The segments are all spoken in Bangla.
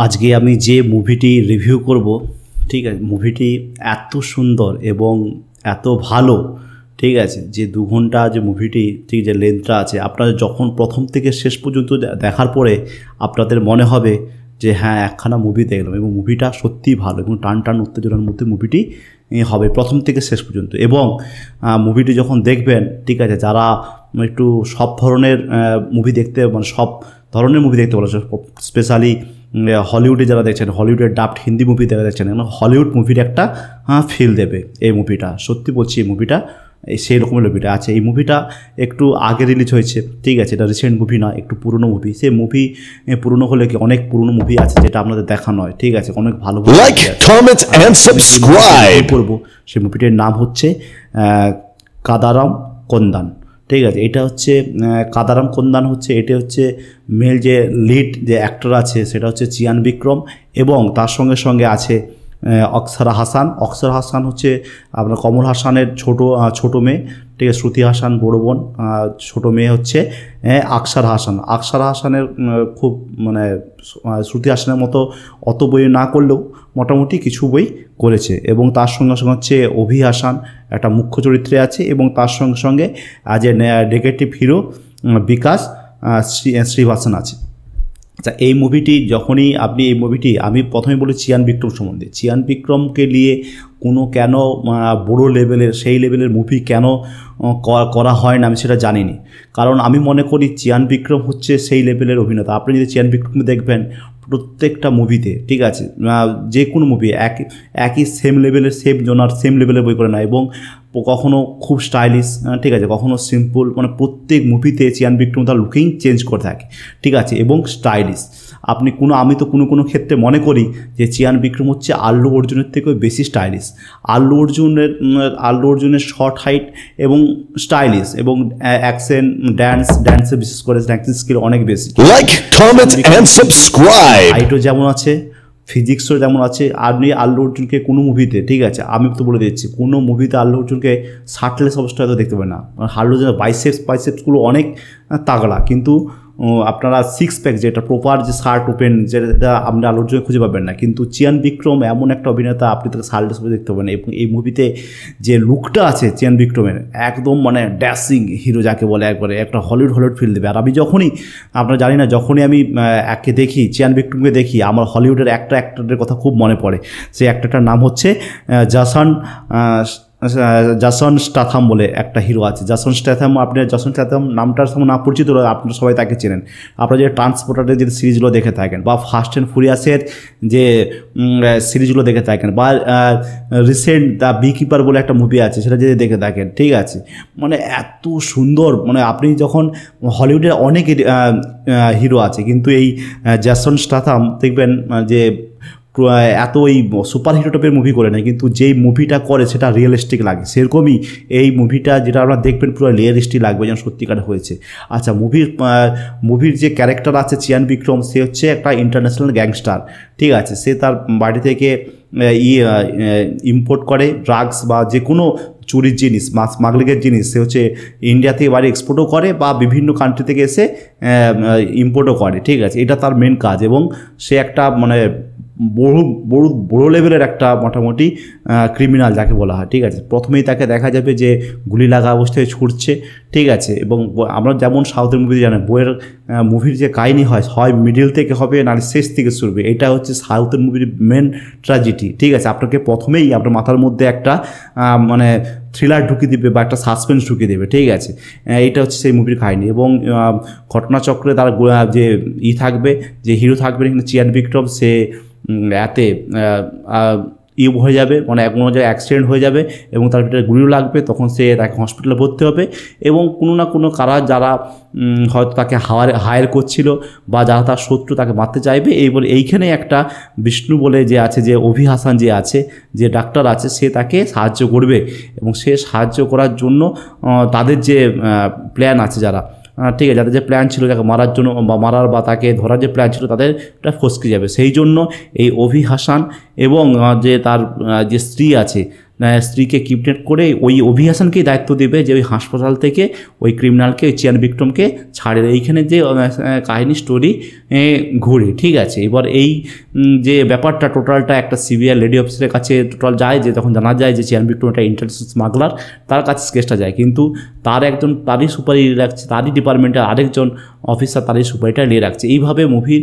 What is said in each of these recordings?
আজকে আমি যে মুভিটি রিভিউ করব, ঠিক আছে, মুভিটি এত সুন্দর এবং এত ভালো, ঠিক আছে, যে 2 ঘন্টা যে মুভিটি, ঠিক যে লেন্থটা আছে, আপনারা যখন প্রথম থেকে শেষ পর্যন্ত দেখার পরে আপনাদের মনে হবে যে হ্যাঁ একখানা মুভি দেখলাম, এবং মুভিটা সত্যিই ভালো এবং টান টান উত্তেজনার মধ্যে মুভিটি হবে প্রথম থেকে শেষ পর্যন্ত। এবং মুভিটি যখন দেখবেন, ঠিক আছে, যারা একটু সব ধরনের মুভি দেখতে, মানে সব ধরনের মুভি দেখতে বলা, স্পেশালি হলিউডে যারা দেখছেন, হলিউডের ডাবড হিন্দি মুভি যারা দেখছেন, হলিউড মুভির একটা ফিল দেবে এই মুভিটা। সত্যি বলছি, এই মুভিটা সেই রকমের মুভিটা আছে। এই মুভিটা একটু আগে রিলিজ হয়েছে, ঠিক আছে, এটা রিসেন্ট মুভি না, একটু পুরনো মুভি। সেই মুভি পুরনো হলে কি অনেক পুরনো মুভি আছে যেটা আপনাদের দেখানো হয়, ঠিক আছে, অনেক ভালো লাইক কমেন্ট এন্ড সাবস্ক্রাইব করব। সেই মুভিটির নাম হচ্ছে কাদারাম কোন্দান, ঠিক আছে। এটা হচ্ছে কাদারাম কোন্দান হচ্ছে, এটা হচ্ছে মেল যে লিড যে অ্যাক্টর আছে সেটা হচ্ছে চিয়ান বিক্রম, এবং তার সঙ্গে সঙ্গে আছে অক্সরা হাসান। অক্সরা হাসান হচ্ছে আপনার কমল হাসানের ছোটো মেয়ে, ঠিক আছে, শ্রুতি হাসান বড় বোন, ছোটো মেয়ে হচ্ছে আকসার হাসান। আকসার হাসানের খুব মানে শ্রুতি হাসানের মতো অত বই না করলেও মোটামুটি কিছু বই করেছে। এবং তার সঙ্গে সঙ্গে হচ্ছে অভি হাসান একটা মুখ্য চরিত্রে আছে, এবং তার সঙ্গে সঙ্গে যে নেগেটিভ হিরো বিকাশ শ্রীবাসন আছে। আচ্ছা, এই মুভিটি যখনই আপনি এই মুভিটি, আমি প্রথমে বলি চিয়ান বিক্রম সম্বন্ধে। চিয়ান বিক্রমকে নিয়ে কেন বড় লেভেলের, সেই লেভেলের মুভি কেন করা হয় না আমি সেটা জানিনি। কারণ আমি মনে করি চিয়ান বিক্রম হচ্ছে সেই লেভেলের অভিনেতা। আপনি যদি চিয়ান বিক্রমকে দেখবেন প্রত্যেকটা মুভিতে, ঠিক আছে, যে কোনো মুভি একই সেম লেভেলের, সেম জোনার, সেম লেভেলের বই করে না, এবং কখনও খুব স্টাইলিশ, ঠিক আছে, কখনও সিম্পল, মানে প্রত্যেক মুভিতে চিয়ান বিক্রম তার লুকিং চেঞ্জ করে থাকে, ঠিক আছে, এবং স্টাইলিশ। আমি তো কোনো ক্ষেত্রে মনে করি যে চিয়ান বিক্রম হচ্ছে আল্লু অর্জুনের থেকেও বেশি স্টাইলিশ। আল্লু অর্জুনের শর্ট হাইট এবং স্টাইলিশ, এবং অ্যাকশন, ড্যান্সে বিশেষ করে ড্যান্সিং স্কিল অনেক বেশি। Like comment and subscribe. হাইটও যেমন আছে, ফিজিক্সও যেমন আছে। আপনি আল্লু অর্জুনকে কোনো মুভিতে, ঠিক আছে, আমি তো বলে দিচ্ছি, কোনো মুভিতে আল্লু অর্জুনকে শার্টলেস অবস্থায় তো দেখতে পাবেন না। আল্লু অর্জুনের বাইসেপসগুলো অনেক তাগড়া, কিন্তু আপনারা সিক্স প্যাক যেটা প্রপার যে শার্ট ওপেন, যেটা আপনি আল্লু অর্জুনে খুঁজে পাবেন না। কিন্তু চিয়ান বিক্রম এমন একটা অভিনেতা, আপনি তাকে শার্টলেস করে দেখতে পাবেন। এবং এই মুভিতে যে লুকটা আছে চিয়ান বিক্রমের, একদম মানে ড্যাশিং হিরো যাকে বলে, একবারে একটা হলিউড ফিল দেবে। আর আমি যখনই, আপনারা জানি না, যখনই আমি একে দেখি, চিয়ান বিক্রমকে দেখি, আমার হলিউডের একটা অ্যাক্টরের কথা খুব মনে পড়ে। সেই অ্যাক্টরটার নাম হচ্ছে জাসন স্ট্যাথাম বলে একটা হিরো আছে। জাসন স্ট্যাথাম নামটার সঙ্গে না পরিচিত, আপনারা সবাই তাকে চেনেন। আপনারা যে ট্রান্সপোর্টারের যে সিরিজগুলো দেখে থাকেন, বা ফাস্ট অ্যান্ড ফিউরিয়াসের যে সিরিজগুলো দেখে থাকেন, বা রিসেন্ট দ্য বিকিপার বলে একটা মুভি আছে, সেটা যদি দেখে থাকেন, ঠিক আছে, মানে এত সুন্দর, মানে আপনি যখন হলিউডের অনেক হিরো আছে, কিন্তু এই জাসন স্ট্যাথাম দেখবেন যে এত ওই সুপার হিরো টাইপের মুভি করে না, কিন্তু যেই মুভিটা করে সেটা রিয়েলিস্টিক লাগে। সেরকমই এই মুভিটা, যেটা আপনারা দেখবেন পুরো রিয়েলিস্টিক লাগবে যেন সত্যিকার হয়েছে। আচ্ছা, মুভির যে ক্যারেক্টার আছে চিয়ান বিক্রম, সে হচ্ছে একটা ইন্টারন্যাশনাল গ্যাংস্টার, ঠিক আছে। সে তার বাড়ি থেকে ইম্পোর্ট করে ড্রাগস বা যে কোনো চুরির জিনিস, স্মাগলিংয়ের জিনিস, সে হচ্ছে ইন্ডিয়া থেকে বাইরে এক্সপোর্টও করে, বা বিভিন্ন কান্ট্রি থেকে এসে ইম্পোর্টও করে, ঠিক আছে। এটা তার মেন কাজ, এবং সে একটা মানে বড় লেভেলের একটা মোটামুটি ক্রিমিনাল যাকে বলা হয়, ঠিক আছে। প্রথমেই তাকে দেখা যাবে যে গুলি লাগা অবস্থায় ছুটছে, ঠিক আছে। এবং আমরা যেমন সাউথের মুভিতে জানেন, মুভির যে কাহিনী হয় মিডিল থেকে হবে, না শেষ থেকে শুরু হবে। এটা হচ্ছে সাউথের মুভির মেন ট্র্যাজেডি, ঠিক আছে। আপনাকে প্রথমেই আপনার মাথার মধ্যে একটা মানে থ্রিলার ঢুকিয়ে দেবে, বা একটা সাসপেন্স ঢুকিয়ে দেবে, ঠিক আছে। এইটা হচ্ছে সেই মুভির কাহিনী। এবং ঘটনাচক্রে তার যে থাকবে, যে হিরো থাকবে এখানে চিয়ান বিক্রম, সে এতে হয়ে যাবে, মানে কোনো জায়গায় অ্যাক্সিডেন্ট হয়ে যাবে, এবং তার ভিতরে গুলিও লাগবে, তখন সে তাকে হসপিটালে ভর্তি হবে। এবং কোনো না কোনো যারা হয়তো তাকে হায়ার করছিল, বা যারা তার শত্রু, তাকে মারতে চাইবে। এইখানে একটা বিষ্ণু বলে যে আছে, যে অভি হাসান যে আছে, যে ডাক্তার আছে, সে তাকে সাহায্য করবে। এবং সে সাহায্য করার জন্য তাদের যে প্ল্যান আছে, যারা, ঠিক আছে, যাদের যে প্ল্যান ছিল যাকে মারার জন্য, বা বা তাকে ধরার যে প্ল্যান ছিল, তাদেরটা ফসকে যাবে। সেই জন্য এই অভি হাসান এবং যে তার যে স্ত্রী আছে, স্ত্রীকে কিডন্যাপ করে ওই অভিহাসানকেই দায়িত্ব দেবে যে ওই হাসপাতাল থেকে ওই ক্রিমিনালকে ওই চিয়ান বিক্রমকে ছাড়ে। এইখানে যে কাহিনী স্টোরি ঘুরে, ঠিক আছে। এবার এই যে ব্যাপারটা টোটালটা একটা সিবিআই লেডি অফিসারের কাছে টোটাল যায়, যে তখন জানা যায় যে চিয়ান বিক্রম একটা ইন্টারন্যাশনাল স্মাগলার, তার কাছে কেসটা যায়। কিন্তু তারই সুপারি রাখছে, তারই ডিপার্টমেন্টের আরেকজন অফিসার তারই সুপারিটা নিয়ে রাখছে। এইভাবে মুভির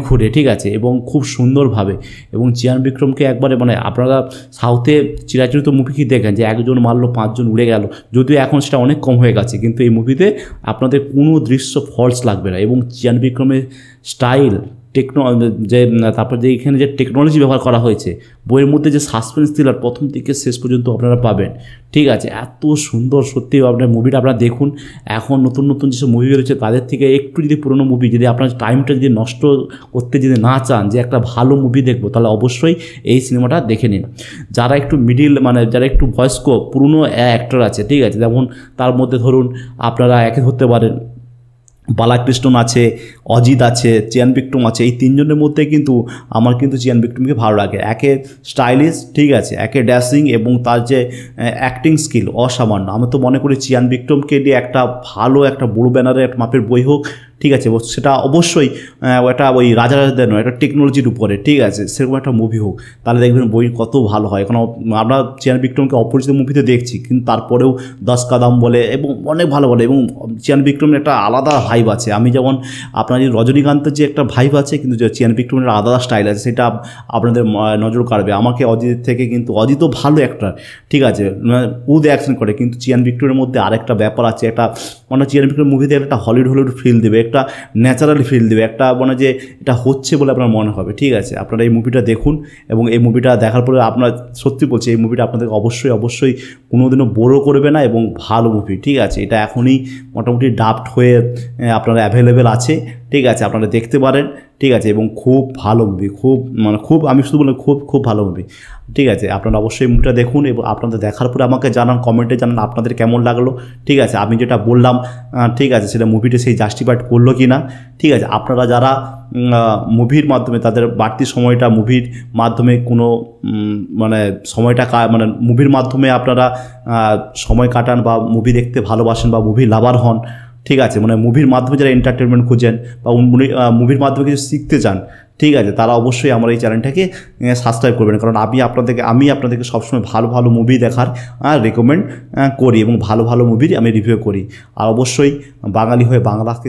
ঘুরে, ঠিক আছে, এবং খুব সুন্দরভাবে। এবং চিয়ান বিক্রমকে একবারে মানে আপনারা সাউথে চিরাচরিত মুভি কি দেখেন যে একজন মারলো 5 জন উড়ে গেল, যদিও এখন সেটা অনেক কম হয়ে গেছে, কিন্তু এই মুভিতে আপনাদের কোনো দৃশ্য ফলস লাগবে না। এবং চিয়ান বিক্রমের স্টাইল তারপর যে এখানে যে টেকনোলজি ব্যবহার করা হয়েছে, বইয়ের মধ্যে যে সাসপেন্স থ্রিলার প্রথম থেকে শেষ পর্যন্ত আপনারা পাবেন, ঠিক আছে, এত সুন্দর। সত্যি আপনার মুভিটা আপনারা দেখুন। এখন নতুন নতুন যেসব মুভি বেরোচ্ছে তাদের থেকে একটু যদি পুরোনো মুভি, যদি আপনার টাইমটা যদি নষ্ট করতে যদি না চান যে একটা ভালো মুভি দেখবো, তাহলে অবশ্যই এই সিনেমাটা দেখে নিন। যারা একটু মানে যারা একটু বয়স্ক পুরনো অ্যাক্টর আছে, ঠিক আছে, যেমন তার মধ্যে ধরুন আপনারা একে ধরতে পারেন বালাকৃষ্ণন আছে, অজিত আছে, চিয়ান বিক্রম আছে। এই তিনজনের মধ্যে কিন্তু আমার কিন্তু চিয়ান বিক্রমকে ভালো লাগে। একে স্টাইলিশ, ঠিক আছে, একে ড্যাসিং, এবং তার যে অ্যাক্টিং স্কিল অসামান্য। আমি তো মনে করি চিয়ান বিক্রমকে নিয়ে একটা ভালো একটা বড় ব্যানারে একটা মাপের বই হোক, ঠিক আছে, সেটা অবশ্যই একটা ওই রাজাদের নয়, একটা টেকনোলজির উপরে, ঠিক আছে, সেরকম একটা মুভি হোক, তাহলে দেখবেন বই কত ভালো হয়। এখন আমরা চিয়ান বিক্রমকে অপরিচিত মুভিতে দেখছি, কিন্তু তারপরেও 10 কাদাম বলে এবং অনেক ভালো বলে। এবং চিয়ান বিক্রমের একটা আলাদা ভাইব আছে। আমি যেমন আপনার যে রজনীকান্তের যে একটা ভাইব আছে, কিন্তু যে চিয়ান বিক্রমের আলাদা স্টাইল আছে, সেটা আপনাদের নজর কাড়বে। আমাকে অজিতের থেকে, কিন্তু অজিতও ভালো একটা, ঠিক আছে, উদ অ্যাকশন করে, কিন্তু চিয়ান বিক্রমের মধ্যে আরেকটা ব্যাপার আছে, একটা মানে চিয়ান বিক্রম মুভিতে একটা হলিউড ফিল দেবে, একটা ন্যাচারাল ফিল দেবে, একটা মানে যে এটা হচ্ছে বলে আপনার মনে হবে, ঠিক আছে। আপনারা এই মুভিটা দেখুন, এবং এই মুভিটা দেখার পরে আপনার সত্যি বলছি এই মুভিটা আপনাদের অবশ্যই কোনোদিনও বোরও করবে না, এবং ভালো মুভি, ঠিক আছে। এটা এখনই মোটামুটি ডাবড হয়ে আপনারা অ্যাভেলেবেল আছে, ঠিক আছে, আপনারা দেখতে পারেন, ঠিক আছে। এবং খুব ভালো মুভি, খুব আমি শুধু বললাম খুব ভালো মুভি, ঠিক আছে। আপনারা অবশ্যই মুভিটা দেখুন, এবং আপনাদের দেখার পরে আমাকে জানান, কমেন্টে জানান আপনাদের কেমন লাগলো, ঠিক আছে। আমি যেটা বললাম, ঠিক আছে, সেটা মুভিটা সেই জাস্টিফাইড করলো কি না, ঠিক আছে। আপনারা যারা মুভির মাধ্যমে তাদের বাড়তি সময়টা মুভির মাধ্যমে কোনো মানে সময়টা মানে মুভির মাধ্যমে আপনারা সময় কাটান, বা মুভি দেখতে ভালোবাসেন, বা মুভি লাভার হন, ঠিক আছে, মানে মুভির মাধ্যমে যারা এন্টারটেনমেন্ট খুঁজেন, বা মুভির মাধ্যমে কিছু শিখতে চান, ঠিক আছে, তারা অবশ্যই আমার এই চ্যানেলটাকে সাবস্ক্রাইব করবেন। কারণ আমি আপনাদেরকে সবসময় ভালো মুভি দেখার রেকমেন্ড করি, এবং ভালো মুভির আমি রিভিউ করি। আর অবশ্যই বাঙালি হয়ে বাংলাকে